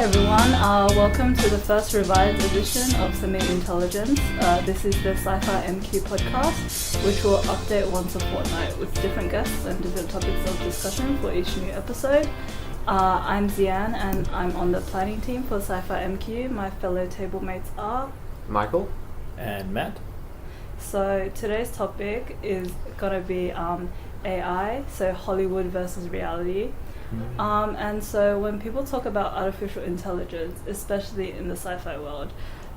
everyone. Welcome to the first revised edition of Summit Intelligence. This is the scifimq podcast, which will update once a fortnight with different guests and different topics of discussion for each new episode. I'm Zian and I'm on the planning team for scifimq. My fellow table mates are Michael and Matt. So today's topic is gonna be AI, so Hollywood versus reality. And so when people talk about artificial intelligence, especially in the sci-fi world,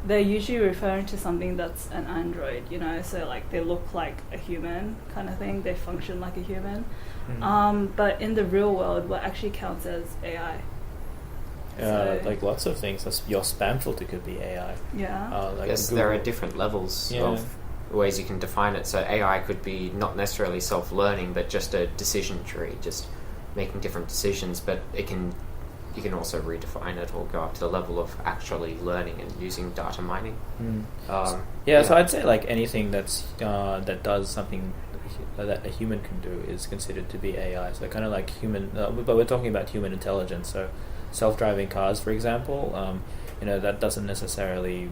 they're usually referring to something that's an android, you know, so like they look like a human kind of thing, they function like a human. But in the real world, what actually counts as AI? Like lots of things. Your spam filter could be AI. Yeah. I guess there are different levels of ways you can define it. So AI could be not necessarily self-learning, but just a decision tree, just making different decisions, but you can also redefine it or go up to the level of actually learning and using data mining. So I'd say like anything that's that does something that a human can do is considered to be AI. So kind of like human, but we're talking about human intelligence. So self-driving cars, for example, that doesn't necessarily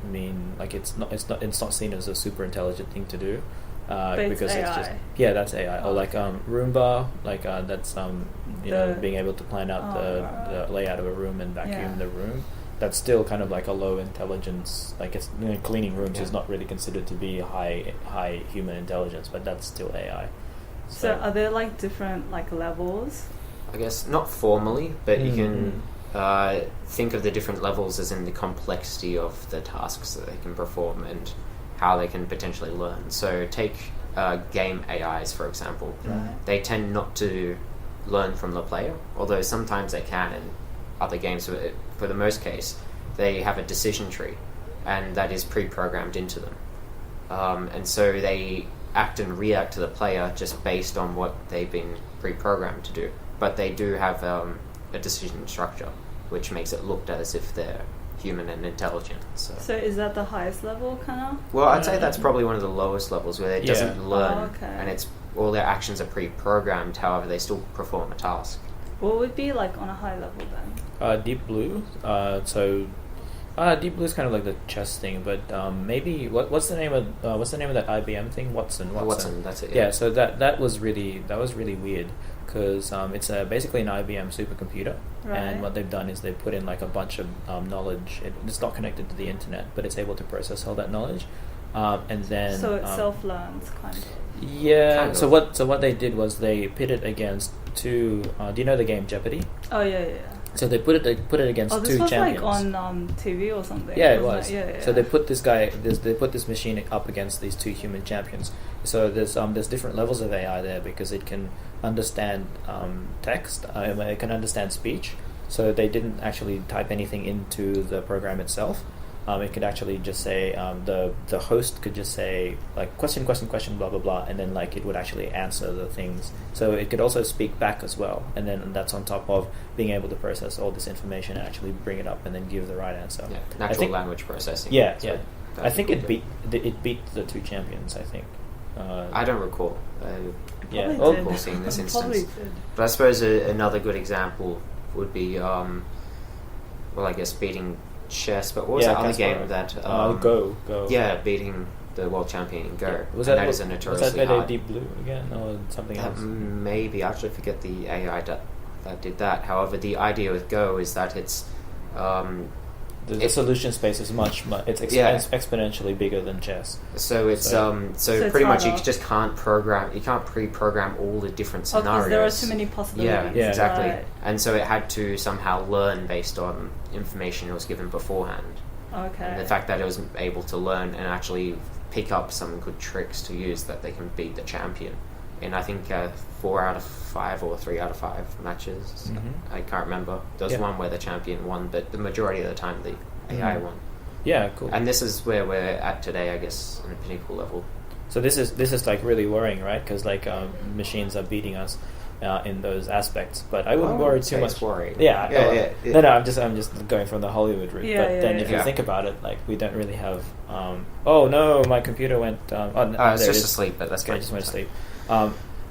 mean like it's not seen as a super intelligent thing to do. Because AI. it's just that's AI. Or like Roomba, like that's being able to plan out the layout of a room and vacuum the room. That's still kind of like a low intelligence. Like it's cleaning rooms is not really considered to be high human intelligence, but that's still AI. So are there like different like levels? I guess not formally, but you can think of the different levels as in the complexity of the tasks that they can perform and how they can potentially learn. So take game AIs, for example. They tend not to learn from the player, although sometimes they can in other games. For the most case, they have a decision tree, and that is pre-programmed into them. And so they act and react to the player just based on what they've been pre-programmed to do. But they do have a decision structure, which makes it look as if they're human and intelligent. So is that the highest level, kind of? Well, I'd say that's probably one of the lowest levels where it doesn't learn, and it's all their actions are pre-programmed. However, they still perform a task. What would be like on a high level then? Deep Blue. Deep Blue is kind of like the chess thing, but maybe what's the name of that IBM thing? Watson. That's it. Yeah. So that was really weird because it's basically an IBM supercomputer, and what they've done is they've put in like a bunch of knowledge. It's not connected to the internet, but it's able to process all that knowledge, and then so it self-learns kind of. Yeah. Kind of. So what they did was they pit it against two. Do you know the game Jeopardy? Oh yeah. So they put it against two champions. This was like on TV or something. Yeah, it was. Yeah. So they put this machine up against these two human champions. So there's different levels of AI there because it can understand text. It can understand speech. So they didn't actually type anything into the program itself. It could actually just say the host could just say like question blah blah blah, and then like it would actually answer the things. So it could also speak back as well, and then that's on top of being able to process all this information and actually bring it up and then give the right answer. Yeah, natural language processing. Yeah. I think it beat the two champions. I think. I don't recall. Seeing this instance. But I suppose another good example would be I guess beating chess, but what was that other game that Go? Yeah, beating the world champion in Go. Yeah. That is a notoriously hard. Deep Blue again or something else? Maybe I actually forget the AI that did that. However, the idea with Go is that it's the solution space is much it's exponentially bigger than chess. So it's so pretty much you just can't pre-program all the different scenarios. Because there are too many possibilities. Yeah, exactly. Right. And so it had to somehow learn based on information it was given beforehand. Okay. And the fact that it was able to learn and actually pick up some good tricks to use that they can beat the champion in, I think, 4 out of 5 or 3 out of 5 matches. I can't remember. There was one where the champion won, but the majority of the time the AI won. Yeah, cool. And this is where we're at today, I guess, on a pinnacle level. So this is like really worrying, right? Because like machines are beating us in those aspects, but I wouldn't worry too much. Worried. Yeah. No, I'm just going from the Hollywood route. If you think about it, like we don't really have. Oh no, my computer went. It's just asleep, but that's okay. I just went to sleep.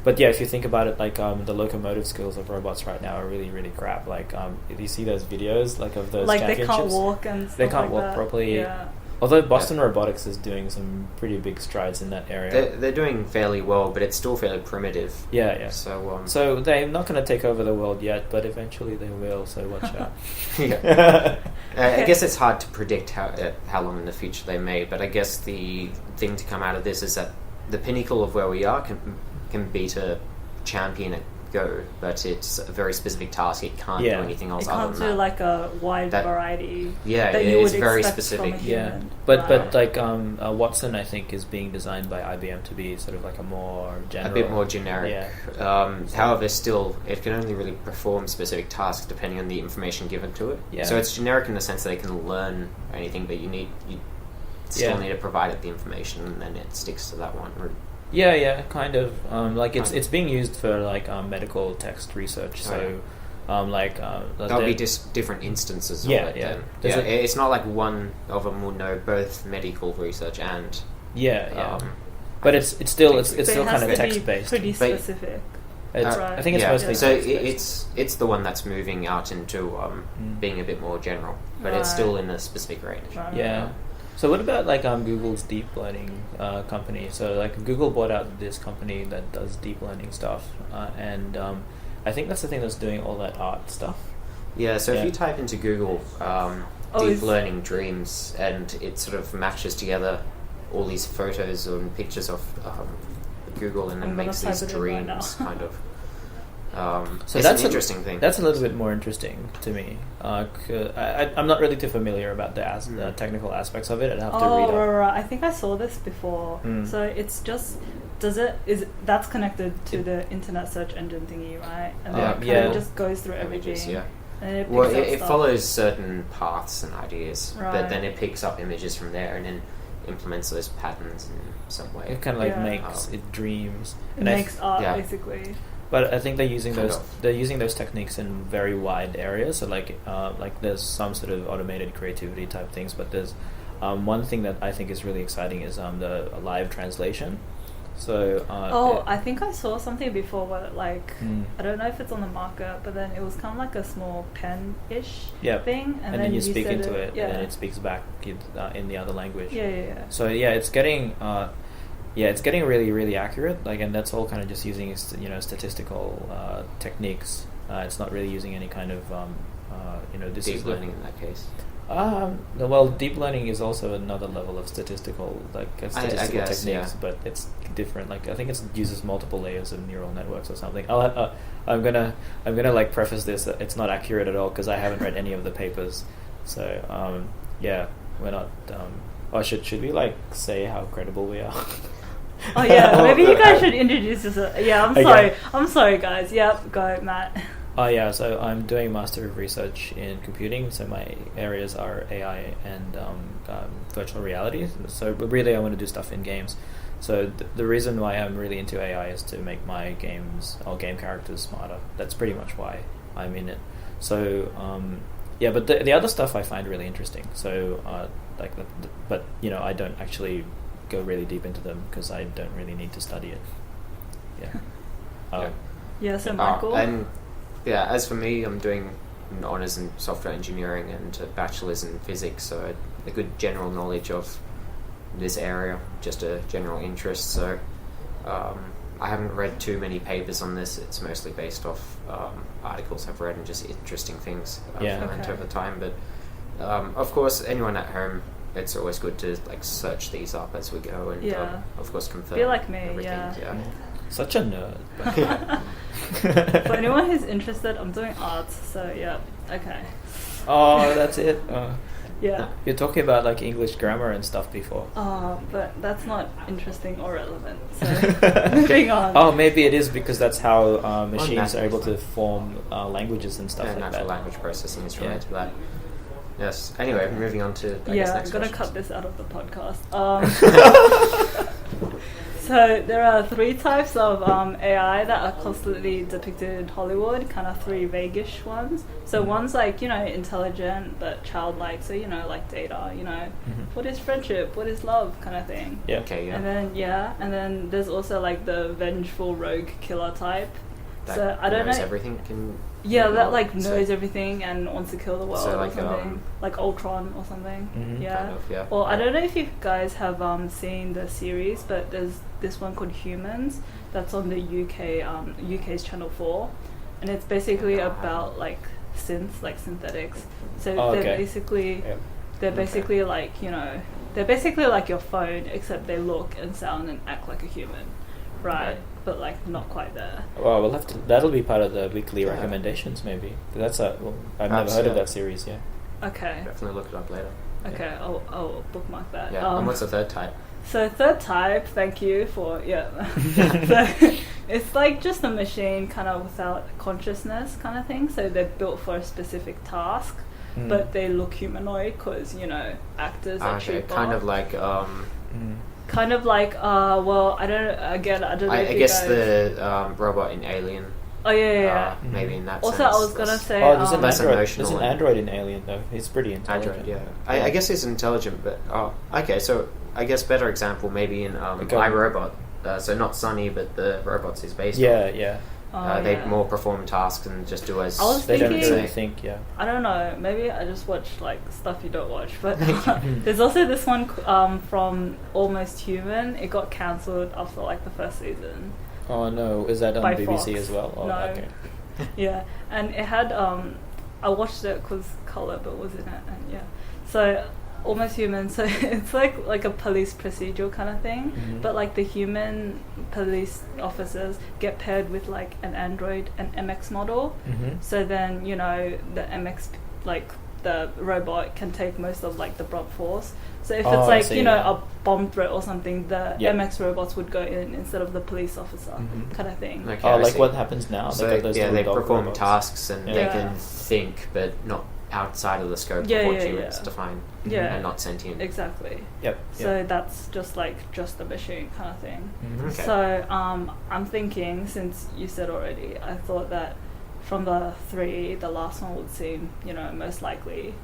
But yeah, if you think about it, like the locomotive skills of robots right now are really, really crap. Like, if you see those videos, like of those like championships, they can't walk and stuff they can't like walk that. properly. Yeah. Although Boston Robotics is doing some pretty big strides in that area. They're doing fairly well, but it's still fairly primitive. Yeah. So they're not going to take over the world yet, but eventually they will. So watch out. yeah. I guess it's hard to predict how long in the future they may. But I guess the thing to come out of this is that the pinnacle of where we are can beat a champion at Go, but it's a very specific task. It can't do anything else It other can't than do that. like a wide variety. Yeah, that you it's would very expect specific. From a Yeah, human. but like Watson, I think, is being designed by IBM to be sort of like a bit more generic. Yeah. However, still, it can only really perform specific tasks depending on the information given to it. Yeah. So it's generic in the sense that it can learn anything, but you still need to provide it the information, and then it sticks to that one route. Yeah, kind of. Like it's being used for like medical text research. So, there'll be just different instances of Yeah, it. yeah. Then. It's not like one of them will know both medical research and. But it's still But it kind has of to text be based. pretty specific. I think it's mostly so text-based. it's the one that's moving out into being a bit more general, but it's still in a specific range. Yeah. So what about like Google's deep learning company? So like Google bought out this company that does deep learning stuff, and I think that's the thing that's doing all that art stuff. Yeah. So if you type into Google deep learning dreams, and it sort of matches together all these photos and pictures of Google, and then makes these dreams kind of. So that's an interesting thing. That's a little bit more interesting to me. I'm not really too familiar about the technical aspects of it. I'd have to read up. Right. I think I saw this before. So it's just that's connected to the internet search engine thingy, right? And then it just goes through images, everything. Yeah. And it follows certain paths and ideas, right. but then it picks up images from there and then implements those patterns in some way. It kind of like makes it dreams. It makes art basically. But I think they're using those techniques in very wide areas. So like there's some sort of automated creativity type things, but there's one thing that I think is really exciting is the live translation. So I think I saw something before where I don't know if it's on the market, but then it was kind of like a small pen-ish thing, and then you speak into it, and then it speaks back in the other language. Yeah. So it's getting. It's getting really, really accurate. And that's all kind of just using statistical techniques. It's not really using any kind of this deep learning in that case. Well, deep learning is also another level of statistical techniques, but it's different. I think it uses multiple layers of neural networks or something. I'm gonna preface this. It's not accurate at all because I haven't read any of the papers. So we're not. Should we say how credible we are? Oh yeah, maybe you guys should introduce yourself. Yeah, I'm sorry. I'm sorry, guys. Yep, go, Matt. So I'm doing Master of Research in Computing. So my areas are AI and virtual reality. So really, I want to do stuff in games. So the reason why I'm really into AI is to make my games or game characters smarter. That's pretty much why I'm in it. So but the other stuff I find really interesting. So but I don't actually go really deep into them because I don't really need to study it. So Michael. As for me, I'm doing an honours in software engineering and a bachelor's in physics, so a good general knowledge of this area, just a general interest. So I haven't read too many papers on this. It's mostly based off articles I've read and just interesting things I've learned over time. But of course, anyone at home, it's always good to search these up as we go and of course confirm. Be like me, everything. Such a nerd. For anyone who's interested, I'm doing arts, so okay. Oh, that's it. Yeah. You're talking about English grammar and stuff before. But that's not interesting or relevant. So moving on. Oh, maybe it is because that's how machines are able to form languages and stuff like that. Natural language processing is related to that. Yes. Anyway, moving on to I'm gonna cut this out of the podcast. So So there are 3 types of AI that are constantly depicted in Hollywood, kind of 3 vaguish ones. So one's like, intelligent but childlike, so, like Data, what is friendship, what is love kind of thing. Yeah. Okay, yeah. And then there's also like the vengeful rogue killer type. That so I don't knows know. everything can... That like knows everything and wants to kill the world So, like, or something. Like Ultron or something. Yeah. Kind of, yeah. Or I don't know if you guys have seen the series, but there's this one called Humans that's on the UK's Channel 4, and it's basically about like synths, like synthetics. So they're basically like they're basically like your phone, except they look and sound and act like a human, right? Okay. But like not quite there. Well, we'll have to. That'll be part of the weekly recommendations, maybe. That's I've never heard of that series. Yeah. Okay. Definitely look it up later. Okay, I'll bookmark that. Yeah. And what's the third type? So third type, thank you for So it's like just a machine kind of without consciousness kind of thing. So they're built for a specific task, but they look humanoid because actors are cheaper. Kind of like Kind of like well, I don't know. I guess the robot in Alien. Oh yeah. Maybe in that Also, sense. I was gonna say. There's an android in Alien though. He's pretty intelligent. Android, yeah. I guess he's intelligent, but okay. So I guess better example maybe in iRobot. So not Sonny, but the robots he's based on. Yeah. They more perform tasks and just do as they don't really think. Yeah. I don't know. Maybe I just watch like stuff you don't watch. But there's also this one from Almost Human. It got cancelled after like the first season. Oh no! Is that on BBC Fox. as well? Oh, no. Okay. Yeah, and it had I watched it because Color was in it, and yeah. So Almost Human. So it's like a police procedural kind of thing, but like the human police officers get paired with like an android, an MX model. So then the MX like the robot can take most of like the brunt force. So if it's like a bomb threat or something, the MX robots would go in instead of the police officer kind of thing. Okay, like what happens now? So they perform tasks and they can think, but not outside of the scope of what humans define. And not sentient. Exactly. Yep. So that's just a machine kind of thing. Okay. So I'm thinking, since you said already, I thought that from the 3, the last one would seem most likely.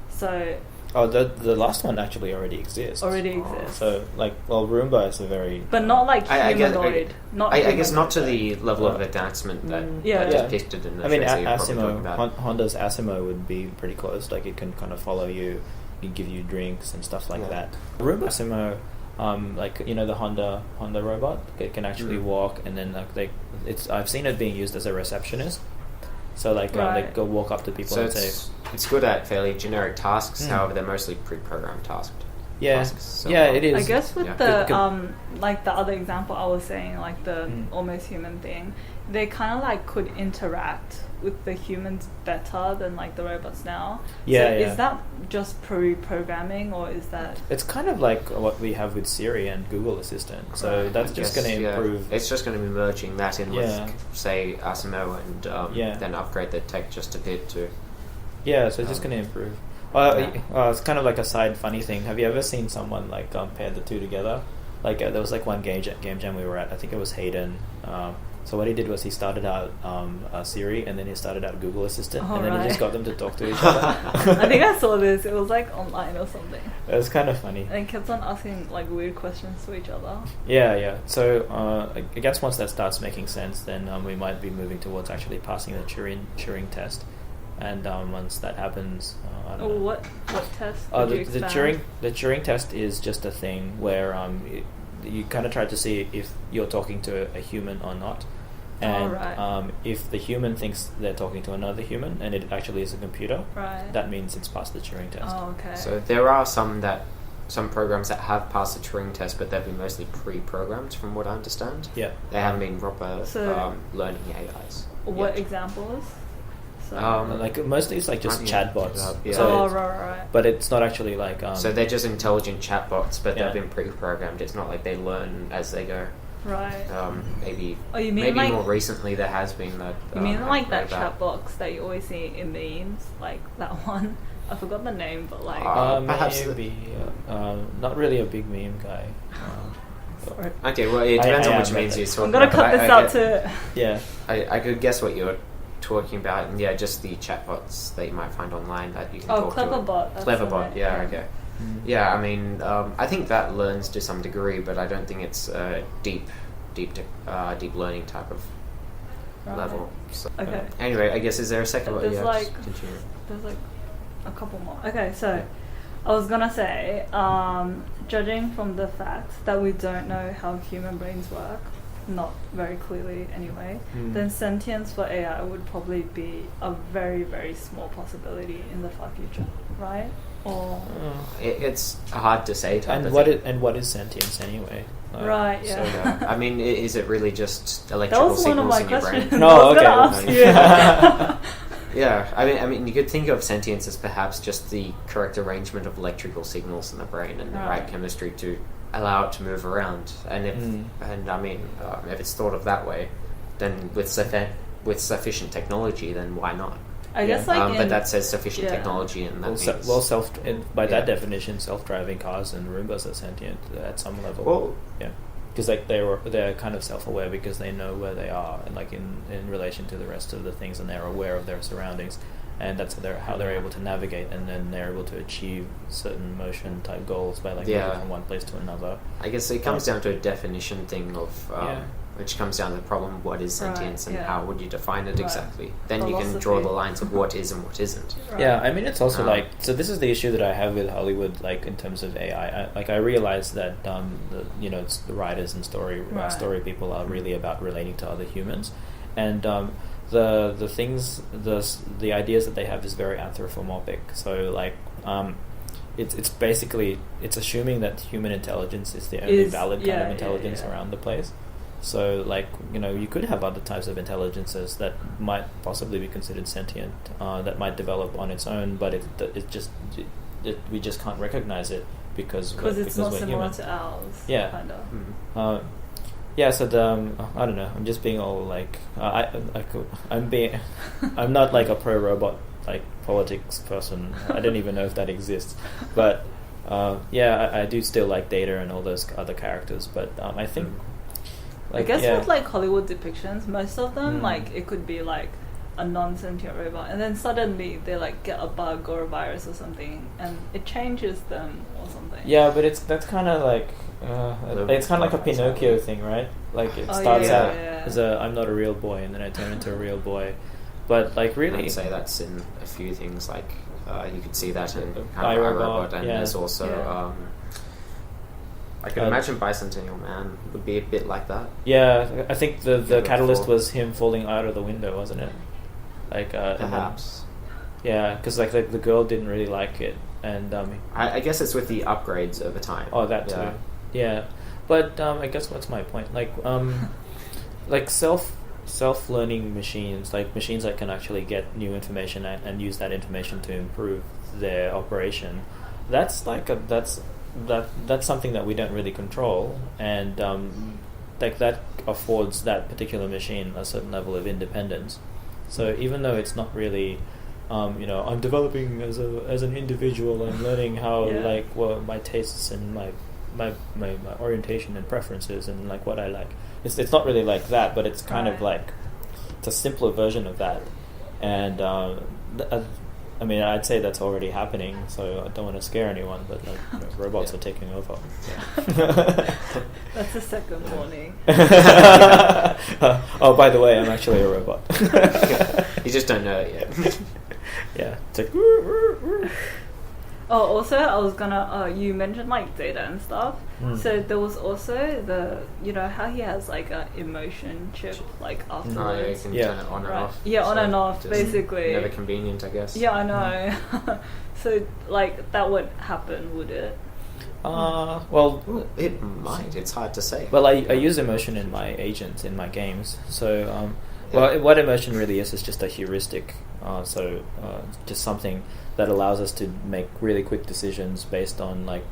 So. Oh, the last one actually already exists. So, Roomba is a very... But not like humanoid. I guess not to the level of advancement that depicted in the Asimo, Honda's Asimo would be pretty close. Like, it can kind of follow you, it give you drinks and stuff like that. Roomba Asimo, the Honda robot, it can actually walk, and then I've seen it being used as a receptionist. So they go walk up to people and say... It's good at fairly generic tasks, however they're mostly pre-programmed tasks. So it is. I guess with the like the other example I was saying, like the Almost Human thing, they kind of like could interact with the humans better than like the robots now. Is that just pre-programming, or is that... It's kind of like what we have with Siri and Google Assistant. So that's just going to improve. It's just going to be merging that in with, say, Asimo, and then upgrade the tech just a bit to... Yeah, so it's just going to improve. It's kind of like a side funny thing. Have you ever seen someone like pair the two together? Like there was like one game jam we were at. I think it was Hayden. So what he did was he started out Siri, and then he started out Google Assistant, and then he just got them to talk to each other. I think I saw this. It was like online or something. It was kind of funny. And kept on asking like weird questions to each other. Yeah. So I guess once that starts making sense, then we might be moving towards actually passing the Turing test. And once that happens, I don't know. What test? The Turing test is just a thing where you kind of try to see if you're talking to a human or not, and if the human thinks they're talking to another human and it actually is a computer, that means it's passed the Turing test. Oh, okay. So there are some programs that have passed the Turing test, but they've been mostly pre-programmed, from what I understand. Yeah, they haven't been proper learning AIs. What examples? Like mostly it's like just chatbots. So but it's not actually like. So they're just intelligent chatbots, but they've been pre-programmed. It's not like they learn as they go. Right. Maybe. Oh, you mean maybe like, more recently there has been that. You mean like that chat box that you always see in memes, like that one? I forgot the name, but like. Perhaps maybe not really a big meme guy. Sorry. Okay, well, it depends on I which am means that. you're talking I'm gonna about. cut this out too. Yeah. I could guess what you're talking about, and yeah, just the chatbots that you might find online that you can talk to. Cleverbot. that's the Cleverbot, name, yeah, okay. Yeah, I mean, I think that learns to some degree, but I don't think it's a deep learning type of Right. level. So, Okay. Anyway, I guess is there a second one? There's Yeah, like- just continue. There's like a couple more. Okay, so I was gonna say, judging from the fact that we don't know how human brains work, not very clearly anyway, then sentience for AI would probably be a very, very small possibility in the far future, right? Or It's hard to say. Type And of what thing. what is sentience anyway? right, yeah. So, yeah. I mean, is it really just That electrical was one of signals my in your questions. brain? No, I was okay. gonna ask you. Yeah, I mean, you could think of sentience as perhaps just the correct arrangement of electrical signals in the brain and the right Right. chemistry to allow it to move around. And if it's thought of that way, then with sufficient technology, then why not? I guess like But that says sufficient yeah. technology, and that means by that Yeah. definition, self-driving cars and Roombas are sentient at some level. well, Yeah, because like they're kind of self-aware because they know where they are and like in relation to the rest of the things, and they're aware of their surroundings, and that's how they're able to navigate, and then they're able to achieve certain motion type goals by like Yeah. moving from one place to another. I guess it comes down to a definition thing of. Yeah. Which comes down to the problem: what is Right, sentience, and yeah. how would you define it Right. exactly? Then you can draw Philosophy. the lines of what is and what isn't. Right. Yeah, I mean it's also Um, like, so this is the issue that I have with Hollywood, like in terms of AI. I realize that it's the writers and Right. story people are really about relating to other humans, and the things the ideas that they have is very anthropomorphic. So like it's basically it's assuming that human intelligence is the only valid kind of intelligence around the place. So, like, you could have other types of intelligences that might possibly be considered sentient, that might develop on its own, but we just can't recognize it because it's not we're similar human. to ours. Yeah. Kind of. Mhm. Yeah. So I don't know. I'm just being all like I'm not like a pro robot like politics person. I don't even know if that exists, but I do still like Data and all those other characters. But I think. I guess with like Hollywood depictions, most of them like it could be like a non-sentient robot, and then suddenly they like get a bug or a virus or something, and it changes them or something. Yeah, but that's kind of like it's kind of like a Pinocchio thing, right? Like it starts out as I'm not a real boy, and then I turn into a real boy. But like really, I'd say that's in a few things. Like you could see that in iRobot, iRobot, and yeah. there's also. I can imagine Bicentennial Man would be a bit like that. Yeah, I think the catalyst before. was him falling out of the window, wasn't it? Like Perhaps. Yeah, because like the girl didn't really like it, and I guess it's with the upgrades over time. oh, that too. Yeah, but I guess what's my point? Like like self-learning machines, like machines that can actually get new information and use that information to improve their operation. That's like that's something that we don't really control, and like that affords that particular machine a certain level of independence. So even though it's not really, I'm developing as an individual, I'm learning how my tastes and my orientation and preferences and like what I like. It's not really like that, but it's kind of like it's a simpler version of that, and I mean, I'd say that's already happening, so I don't want to scare anyone, but like robots are taking over. Yeah. That's the second warning. Oh, by the way, I'm actually a robot. You just don't know it yet. Yeah, it's like. Oh, also, I was gonna. You mentioned like Data and stuff. So there was also how he has like a emotion chip like Oh, yeah, you afterwards. can Yeah. turn it on and Right. off. Yeah, on So and off, just basically. Never convenient, I guess. Yeah, I know. So like that would happen, would it? Well, It might. It's hard to say. I use emotion in my agents in my games. So, what emotion really is just a heuristic. Just something that allows us to make really quick decisions based on like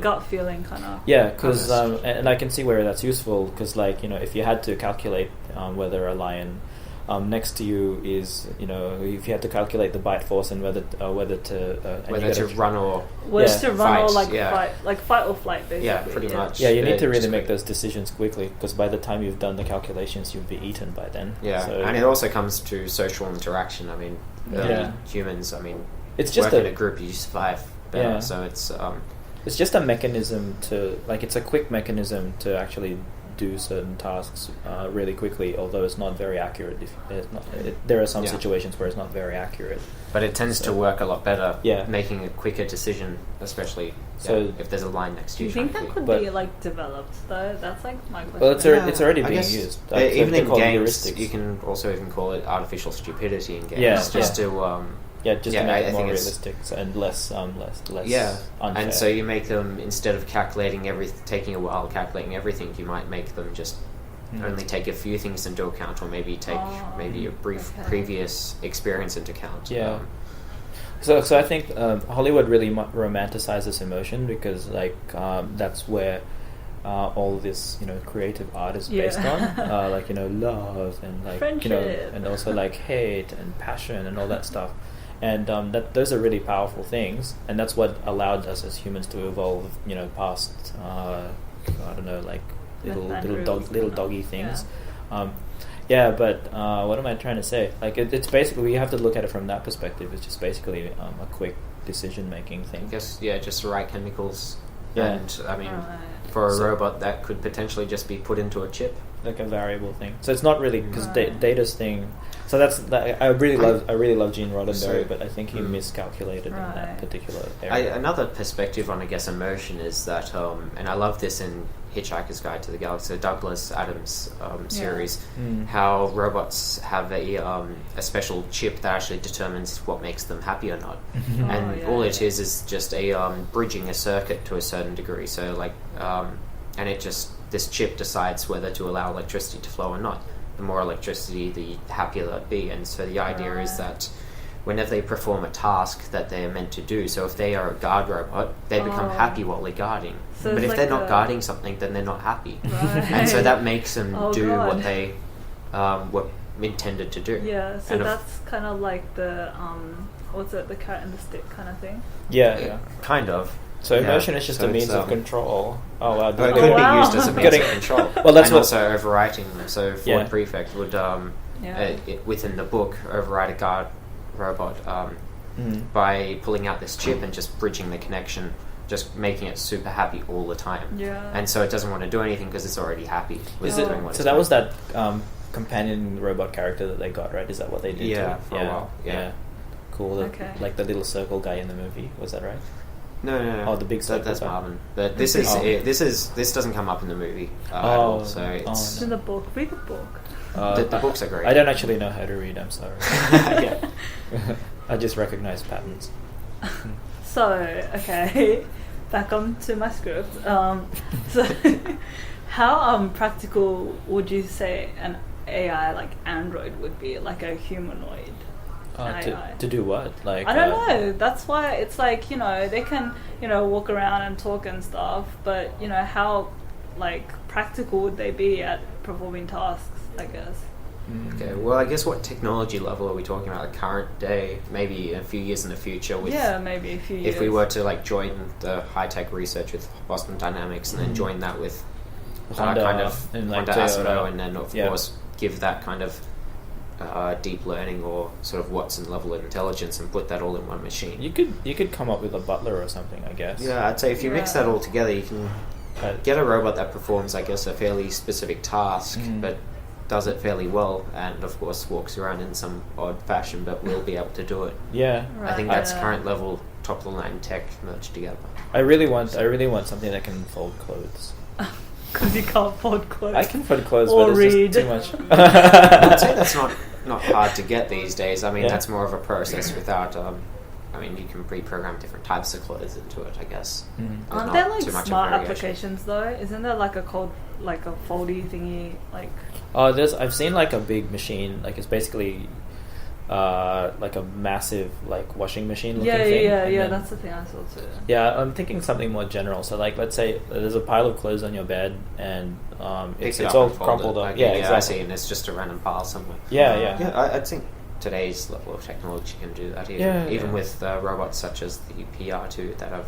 gut feeling, kind of. Yeah, because and I can see where that's useful because if you had to calculate whether a lion next to you is, you know, if you had to calculate the bite force and whether to run or Whether to run or fight, fight or flight, basically. Yeah, pretty much. Yeah, you need to really make those decisions quickly, because by the time you've done the calculations, you'll be eaten by then. Yeah, so, and it also comes to social interaction. I mean, humans. I mean, it's just in a group, you survive better. Yeah. So it's just a mechanism to, like, it's a quick mechanism to actually do certain tasks really quickly, although it's not very accurate. There are some situations where it's not very accurate, but it tends to work a lot better. Yeah, making a quicker decision, especially if there's a line next to you. Do you think that could be like developed though? That's like my question. Well, it's already being used. Even in games, you can also even call it artificial stupidity in games. To to make it more realistic and less unfair. And so you make them, instead of taking a while calculating everything, you might make them just only take a few things into account, or maybe take a brief previous experience into account. Yeah. So I think Hollywood really romanticizes emotion, because that's where all this, you know, creative art is based on, like, you know, love and like friendship, you know, and also like hate and passion and all that stuff. And those are really powerful things, and that's what allowed us as humans to evolve, you know, past I don't know, like little doggy things. But what am I trying to say? Like it's basically, you have to look at it from that perspective. It's just basically a quick decision making thing. I guess just the right chemicals. Yeah. And I mean, for a robot, that could potentially just be put into a chip, like a variable thing. So it's not really, because Data's thing. So I really love Gene Roddenberry, but I think he miscalculated in that particular area. Another perspective on, I guess, emotion is that, and I love this in Hitchhiker's Guide to the Galaxy, Douglas Adams series, how robots have a special chip that actually determines what makes them happy or not, and all it is just a bridging a circuit to a certain degree. So and this chip decides whether to allow electricity to flow or not. The more electricity, the happier they'll be. And so the idea is that whenever they perform a task that they're meant to do, so if they are a guard robot, they become happy while they're guarding. So but if they're not guarding something, then they're not happy. Right. And so that makes them do what they were intended to do. Yeah, so that's kind of like the, the carrot and the stick kind of thing? Yeah. Kind of. So emotion is just a means of control. Oh wow! It could be used as a means of control. Well, that's also overwriting them. So Ford Prefect would, within the book, override a guard robot by pulling out this chip and just bridging the connection, just making it super happy all the time. Yeah. And so it doesn't want to do anything because it's already happy with doing what it's that was that companion robot character that they got, right? Is that what they did? Yeah, for a while. Yeah. Cool. Like the little circle guy in the movie. Was that right? No. Oh, the big circle. That's Marvin. But this doesn't come up in the movie at all. So it's in the book. Read the book. The books are great. I don't actually know how to read. I'm sorry. I just recognize patterns. So back on to my script. So how practical would you say an AI like Android would be, like a humanoid? To do what? Like I don't know. That's why it's like, you know, they can, you know, walk around and talk and stuff, but you know, how like practical would they be at performing tasks, I guess. Okay, well, I guess what technology level are we talking about? Like current day, maybe a few years in the future. Maybe a few years. If we were to like join the high tech research with Boston Dynamics, and then join that with Honda, kind of and like Honda Astro, and then of course give that kind of deep learning or sort of Watson level of intelligence and put that all in one machine. You could come up with a butler or something, I guess. Yeah, I'd say if you mix that all together, you can get a robot that performs, I guess, a fairly specific task, but does it fairly well, and of course walks around in some odd fashion, but will be able to do it. Yeah, I think that's current level, top of the line tech merged together. I really want something that can fold clothes. Because you can't fold clothes. I can fold clothes, or but read. It's just too much. I'd say that's not hard to get these days. I mean, that's more of a process without. I mean, you can pre-program different types of clothes into it, I guess. Aren't there like smart applications though? Isn't there like a foldy thingy like? I've seen like a big machine. Like it's basically like a massive like washing machine looking Yeah, thing. yeah, and yeah. then- That's the thing I saw too. Yeah, I'm thinking something more general. So, like, let's say there's a pile of clothes on your bed, and Pick it's it up all and fold crumpled it. up. Like, Yeah, I exactly. see, and it's just a random pile somewhere. Yeah. Yeah, I think today's level of technology can do that. Even with robots such as the PR2 that I've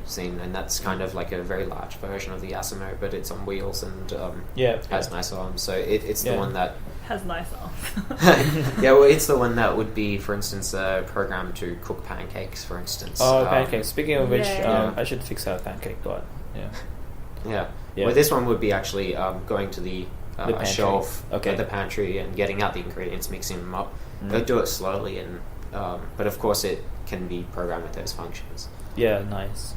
seen, and that's kind of like a very large version of the Asimo, but it's on wheels and has nice arms. So it's the one that Has nice arms. yeah, well, it's the one that would be, for instance, programmed to cook pancakes, for instance. Oh, pancakes. Speaking of which, Yeah. I should fix our pancake pot. Yeah. Well, this one would be actually going to the pantry. shelf Okay. at the pantry and getting out the ingredients, mixing them up. They'll do it slowly, and but of course it can be programmed with those functions. Yeah, nice.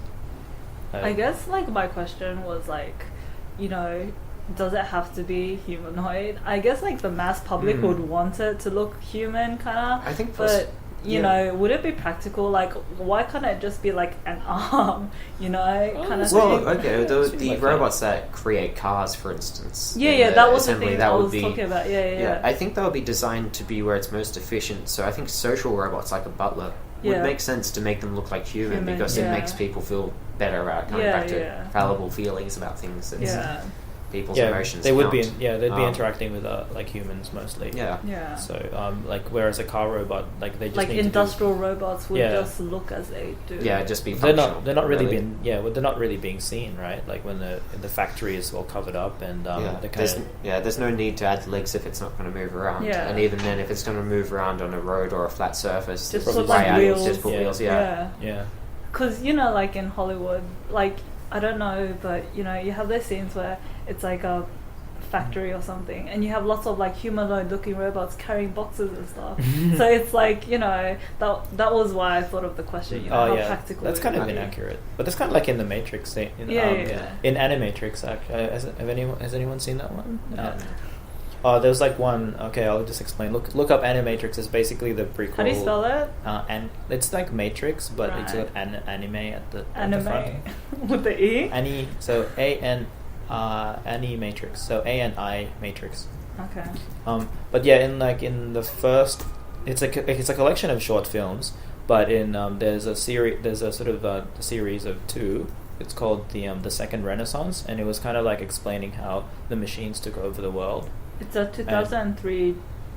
I guess like my question was like, you know, does it have to be humanoid? I guess like the mass public would want it to look human, kind of. I think, but you know, would it be practical? Like, why can't it just be like an arm? You know, kind of. Well, thing? okay, the like robots that create cars, for instance. Yeah, in that was the assembly, thing that I would was be, talking about. Yeah. I think they'll be designed to be where it's most efficient. So I think social robots like a butler would make sense to make them look like human because it makes people feel better about coming back to fallible feelings about things. It's people's emotions. They would count. they'd be interacting with like humans mostly. Yeah. So like whereas a car robot, like they just like need industrial robots would Yeah. just look as they do. Yeah, just be they're functional. not really being they're not really being seen, right? Like when the factory is all covered up and they kind of there's no need to add legs if it's not going to move around. Yeah. And even then, if it's going to move around on a road or a flat surface, Just there's put why like add wheels. just put wheels. Yeah. Because, you know, like in Hollywood, like, I don't know, but, you know, you have those scenes where it's like a factory or something, and you have lots of, like, humanoid-looking robots carrying boxes and stuff. So it's like, you know, that was why I thought of the question, you know, how practical that's it kind of would be. inaccurate. But that's kind of like in the Matrix thing. In Animatrix, actually. Has anyone seen that one? There's like one. Okay, I'll just explain. Look up Animatrix. It's basically the prequel. How do you spell that? And it's like Matrix, but it's got anime at the front. With the E? Ani. So Animatrix. So ANI Matrix. Okay. But yeah, in the first, it's a collection of short films. But in there's a sort of a series of two. It's called the Second Renaissance, and it was kind of like explaining how the machines took over the world. It's a 2003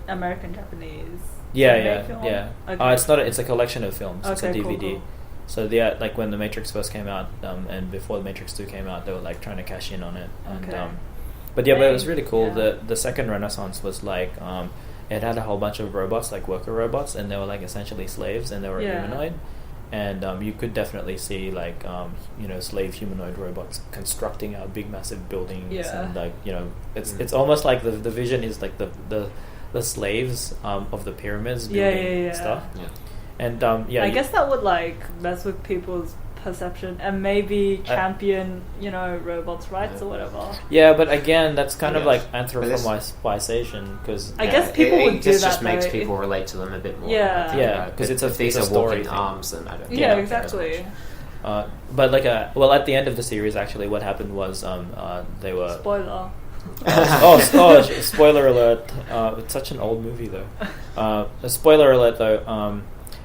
American-Japanese film? Yeah. Okay. It's not. It's a collection of films. It's a Okay, DVD. cool. So like when the Matrix first came out, and before the Matrix 2 came out, they were like trying to cash in on it. Okay. And, but it was really cool. Yeah. The Second Renaissance was like it had a whole bunch of robots, like worker robots, and they were like essentially slaves, and they were humanoid. And you could definitely see like slave humanoid robots constructing out big massive buildings, and like it's almost like the vision is like the slaves of the pyramids building stuff. Yeah. And I guess that would like mess with people's perception and maybe champion robots' rights or whatever. Yeah, but again, that's kind of like anthropomorphization because I guess people would do that. Just makes though, people relate to them a bit more. Yeah, because if these are walking arms, then I don't. Yeah, exactly. But like at the end of the series, actually, what happened was they were spoiler. Spoiler alert! It's such an old movie though. Spoiler alert though.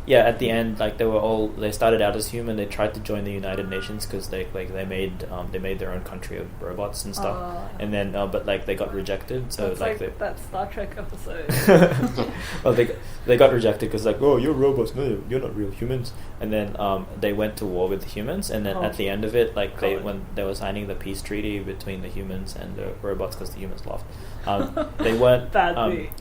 At the end, like they started out as human. They tried to join the United Nations because they made their own country of robots and stuff. And then, but like they got rejected. So that's like that Star Trek episode. Well, they got rejected because like, oh, you're robots, no, you're not real humans. And then they went to war with the humans. And then at the end of it, like when they were signing the peace treaty between the humans and the robots because the humans lost. They weren't badly.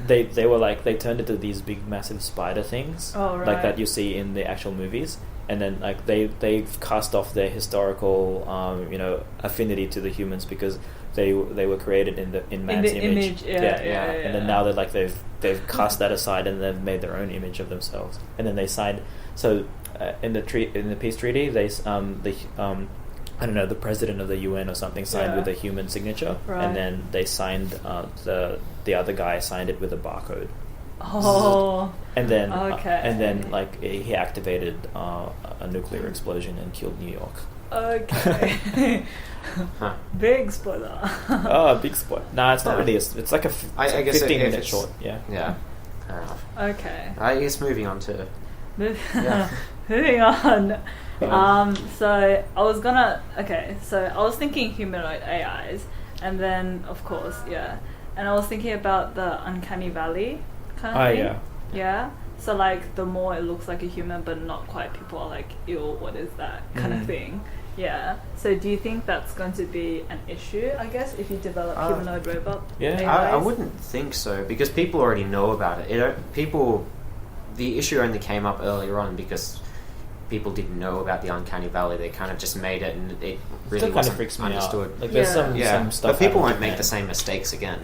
They were like they turned into these big massive spider things. Like that you see in the actual movies, and then like they've cast off their historical affinity to the humans because they were created in man's image. And then now they've cast that aside and they've made their own image of themselves, and then they signed. So in the peace treaty, they I don't know, the president of the UN or something signed with a human signature, and then they signed the other guy signed it with a barcode. And then like he activated a nuclear explosion and killed New York. Okay. Big spoiler. Big spoiler. Nah, it's not really. It's like a 15-minute short. Yeah. Fair enough. Okay. I guess moving on to yeah. Moving on. So I was gonna. Okay, so I was thinking humanoid AIs, and then of course, yeah, and I was thinking about the uncanny valley kind of thing. yeah. Yeah. So like the more it looks like a human, but not quite, people are like, ew, what is that kind of thing? Yeah. So do you think that's going to be an issue, I guess, if you develop humanoid robot AIs? I wouldn't think so, because people already know about it. The issue only came up earlier on because people didn't know about the uncanny valley. They kind of just made it, and it really Still kind of wasn't freaks me understood. out. Like there's some stuff, but people out of won't make Japan. the same mistakes again.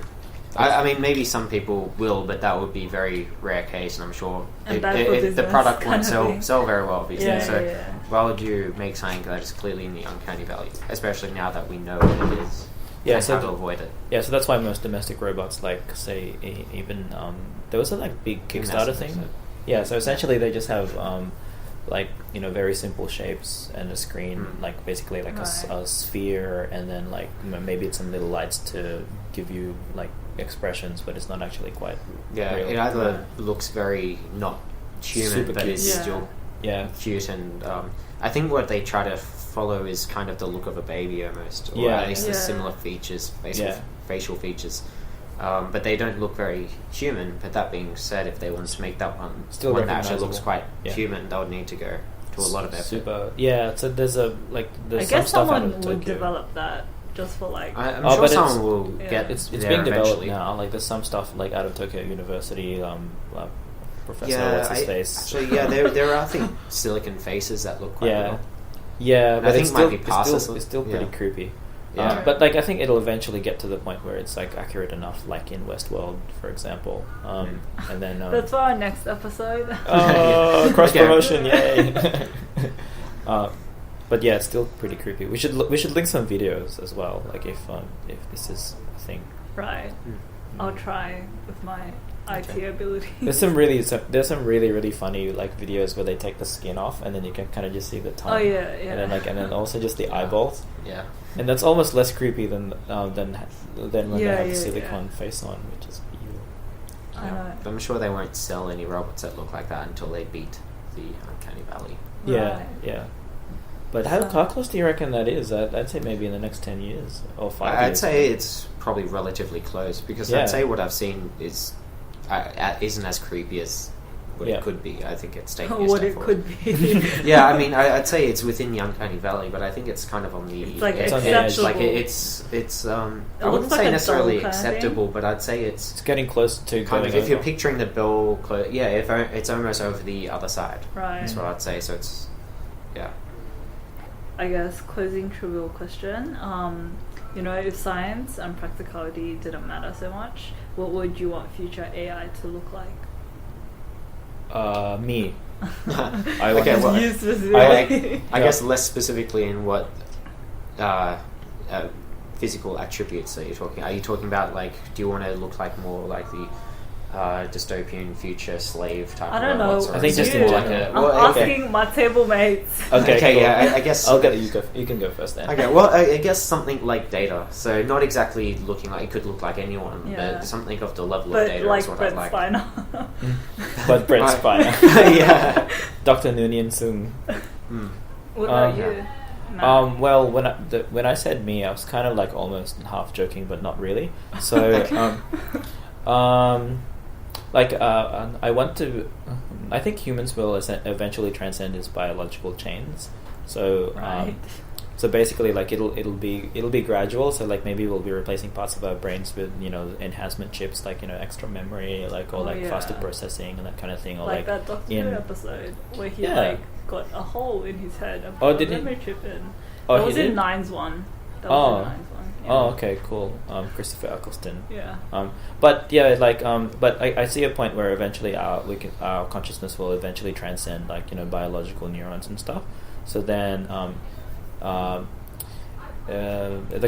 I mean, maybe some people will, but that would be very rare case, and I'm sure And bad for the business product kind won't of thing. sell very well, obviously. Yeah, so yeah. why would you make something that is clearly in the uncanny valley, especially now that we know what it is? Yeah, and so how to avoid it. Yeah, so that's why most domestic robots, like say even there was a like big Kickstarter thing. Yeah, so essentially they just have like very simple shapes and a screen, like basically like a sphere, and then like maybe it's some little lights to give you like expressions, but it's not actually quite real. It either looks very not human, Super but cute. it's still cute, and I think what they try to follow is kind of the look of a baby almost, or at least the similar features, facial features. But they don't look very human. But that being said, if they want to make that one that actually looks quite human, they would need to go to a lot of effort. So there's I some guess stuff out someone of would Tokyo. develop that just for like. I'm sure but someone will get It's there being developed eventually. now. Like there's some stuff like out of Tokyo University. Professor, what's his face? Actually, there are I think silicon faces that look quite well. Yeah, And but I think it's it might still, be past it's still pretty creepy. Yeah. But like I think it'll eventually get to the point where it's like accurate enough, like in Westworld, for example. And then That's for our next episode. cross promotion, yay! But yeah, it's still pretty creepy. We should link some videos as well, like if this is a thing. Right. I'll try with my IT ability. There's some really funny like videos where they take the skin off and then you can kind of just see the tongue. Oh yeah. And then also just the eyeballs. Yeah. And that's almost less creepy than when they have the silicone face on, which is evil. I know. But I'm sure they won't sell any robots that look like that until they beat the uncanny valley. Right. Yeah. But how close do you reckon that is? I'd say maybe in the next 10 years or 5 years. I'd say it's probably relatively close, because I'd say what I've seen is isn't as creepy as what it could be. I think it's taking a what step it forward. could be. Yeah, I mean, I'd say it's within the uncanny valley, but I think it's kind of on the It's like edge. acceptable. Like it's I wouldn't looks like say a necessarily doll kind of thing. acceptable, but I'd say it's getting close to kind going of, if you're over. picturing the bell, it's almost over the other side. Right. That's what I'd say. So it's I guess closing trivial question. If science and practicality didn't matter so much, what would you want future AI to look like? Me. Okay, well, You specifically. I guess less specifically in what physical attributes are you talking? Are you talking about, like, do you want to look like more like the dystopian future slave type? I don't know. robots, or I think is just it in more general. I'm asking my table mates. Okay, Okay, cool. yeah, I guess I'll get it. You can go first then. Okay, well, I guess something like Data. So not exactly looking like, it could look like anyone, Yeah. but something of the level of But Data like is what Brett I'd like. Spiner. But Brett Right. Spiner. Yeah. Dr. Noonien Soong. What about yeah. you? Matt? Well, when I said me, I was kind of like almost half joking, but not really. So, I want to. I think humans will eventually transcend its biological chains. So, Right. so basically, like it'll be gradual. So, like maybe we'll be replacing parts of our brains with enhancement chips, like extra memory, faster processing and that kind of thing. Or like that Doctor Who episode where he got a hole in his head and put a memory chip in. Oh, that was he in did? Nine's one. That was in Nine's one. Yeah. Oh, okay, cool. Christopher Eccleston. Yeah. But I see a point where eventually our consciousness will eventually transcend biological neurons and stuff. So then, the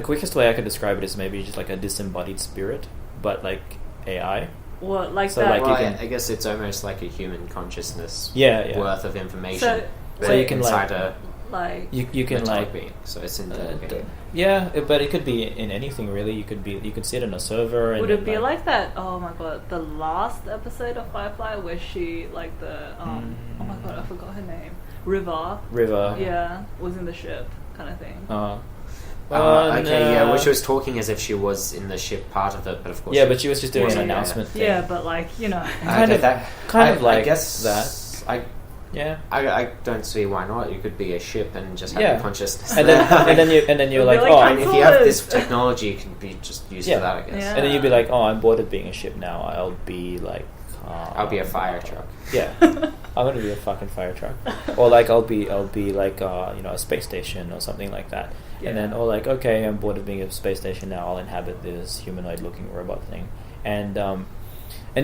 quickest way I could describe it is maybe just like a disembodied spirit, but like AI. What, like So, that? like, Well, I guess it's almost like a human consciousness Yeah. worth of information. So So you can inside Like You can like being, so it's in the being. yeah, but it could be in anything really. You could see it in a server. And would it be then, like that? Oh my god, the last episode of Firefly where she like the oh my god, I forgot her name. River. Yeah, was in the ship kind of thing. Okay, yeah, well, she was talking as if she was in the ship part of it, but of course. Yeah, but she was just doing an yeah. announcement thing. Yeah, but like kind of like I guess that. I don't see why not. You could be a ship and just have a consciousness. And then you're like, like, oh, and if you have this technology, it can be just used for that, I guess. Yeah. and then you'd be like, oh, I'm bored of being a ship now. I'll be like, I'll be a fire truck. Yeah, I'm gonna be a fucking fire truck, or like I'll be like a space station or something like that. Yeah. And then okay, I'm bored of being a space station now. I'll inhabit this humanoid-looking robot thing, and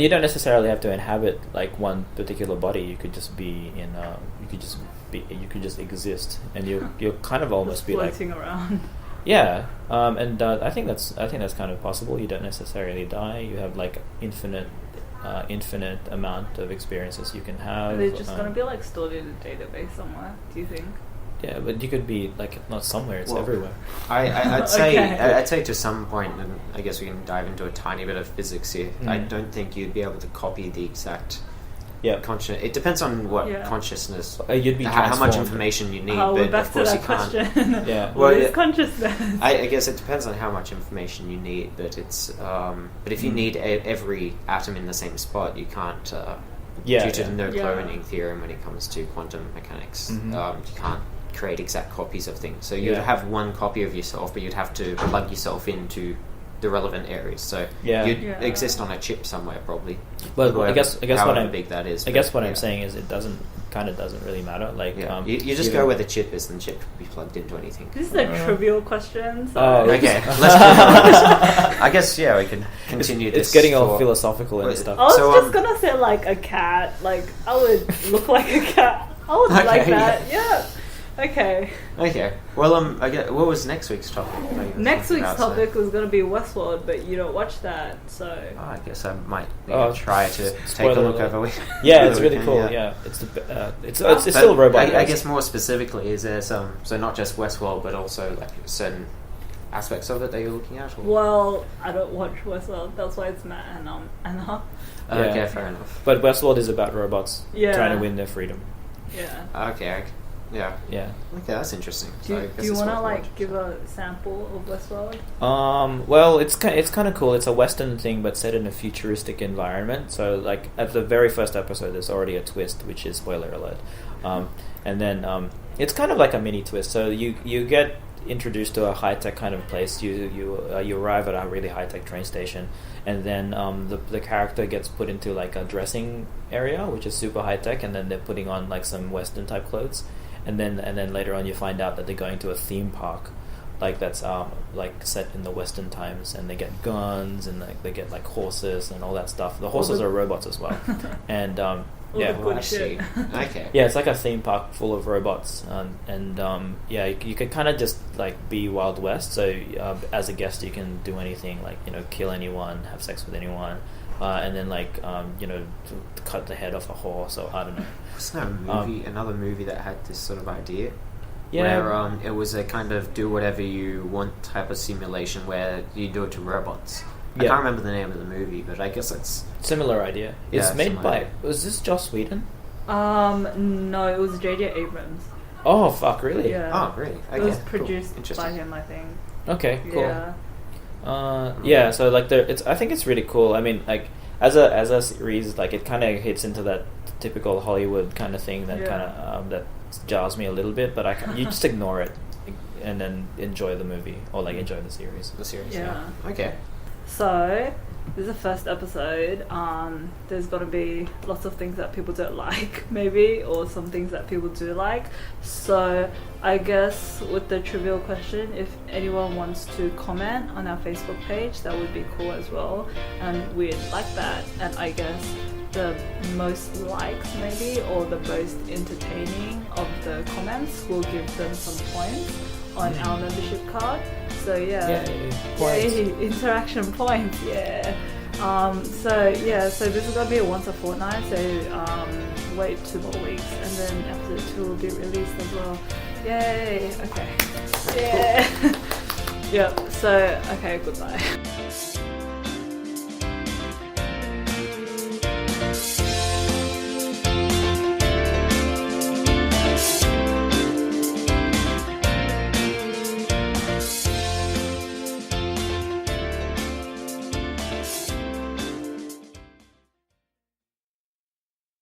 you don't necessarily have to inhabit like one particular body. You could just be in you could just exist, and you'll kind of almost just be like floating around. yeah. And I think that's kind of possible. You don't necessarily die. You have like infinite amount of experiences you can have. They're just gonna be like stored in a database somewhere. Do you think? Yeah, but you could be like not somewhere; it's everywhere. I'd say Okay. I'd say to some point, and I guess we can dive into a tiny bit of physics here. I don't think you'd be able to copy the exact. Yeah, conscious. It depends on what consciousness. You'd be how much transformed. information you need, we're but back of course to you that can't. question. Yeah. What is Well, consciousness? I guess it depends on how much information you need, but it's. But if you need every atom in the same spot, you can't. Due to the no cloning theorem when it comes to quantum mechanics, you can't create exact copies of things. So you'd have one copy of yourself, but you'd have to plug yourself into the relevant areas. So you'd exist on a chip somewhere, probably. But I guess however big that is. I guess what I'm saying is it doesn't really matter. Like you just go where the chip is, and the chip can be plugged into anything. This is a trivial question. So Okay, let's. I guess we can continue. It's getting all philosophical and stuff. I was So, just gonna say like a cat. Like I would look like a cat. I would like that. Yeah. Okay. Well, I guess, what was next week's topic? Next week's topic was going to be Westworld, but you don't watch that, so. I guess I might try to take a spoiler look alert. over. Yeah, it's really cool. Yeah, it's still robot. I guess more specifically, is there some? So not just Westworld, but also like certain aspects of it that you're looking at. Or? Well, I don't watch Westworld. That's why it's Matt and Anna. Okay, fair enough. But Westworld is about robots trying to win their freedom. Yeah. Okay. Yeah. Yeah. Okay, that's interesting. Do you want to give a sample of Westworld? Well, it's kind of cool. It's a Western thing, but set in a futuristic environment. So, like at the very first episode, there's already a twist, which is spoiler alert. And then it's kind of like a mini twist. So you get introduced to a high tech kind of place. You arrive at a really high tech train station, and then the character gets put into like a dressing area, which is super high tech, and then they're putting on like some Western type clothes. And then later on, you find out that they're going to a theme park, like that's like set in the Western times, and they get guns and like they get like horses and all that stuff. The horses are robots as well, and shit. Okay. Yeah, it's like a theme park full of robots, and you can kind of just like be Wild West. So as a guest, you can do anything, like kill anyone, have sex with anyone. And then cut the head off a horse, or I don't know. Wasn't there another movie that had this sort of idea? Yeah. Where it was a kind of do whatever you want type of simulation where you do it to robots. I can't remember the name of the movie, but I guess it's similar idea. It's made by. Was this Joss Whedon? No, it was J.J. Abrams. Oh fuck! Really? Yeah. Oh, really? Okay, It was cool. produced by him, I think. Okay. Cool. Yeah. So like I think it's really cool. I mean, like as a series, like it kind of hits into that typical Hollywood kind of thing that kind of that jars me a little bit, but you just ignore it and then enjoy the movie or like enjoy the series. Yeah. Okay. So this is the first episode. There's gonna be lots of things that people don't like, maybe, or some things that people do like. So I guess with the trivial question, if anyone wants to comment on our Facebook page, that would be cool as well, and we'd like that. And I guess the most likes, maybe, or the most entertaining of the comments will give them some points on our membership card. So Points. Interaction points, so this is gonna be once a fortnight, so wait 2 more weeks and then episode 2 will be released as well. Yay. Okay. Yeah. Yep. So okay. Goodbye.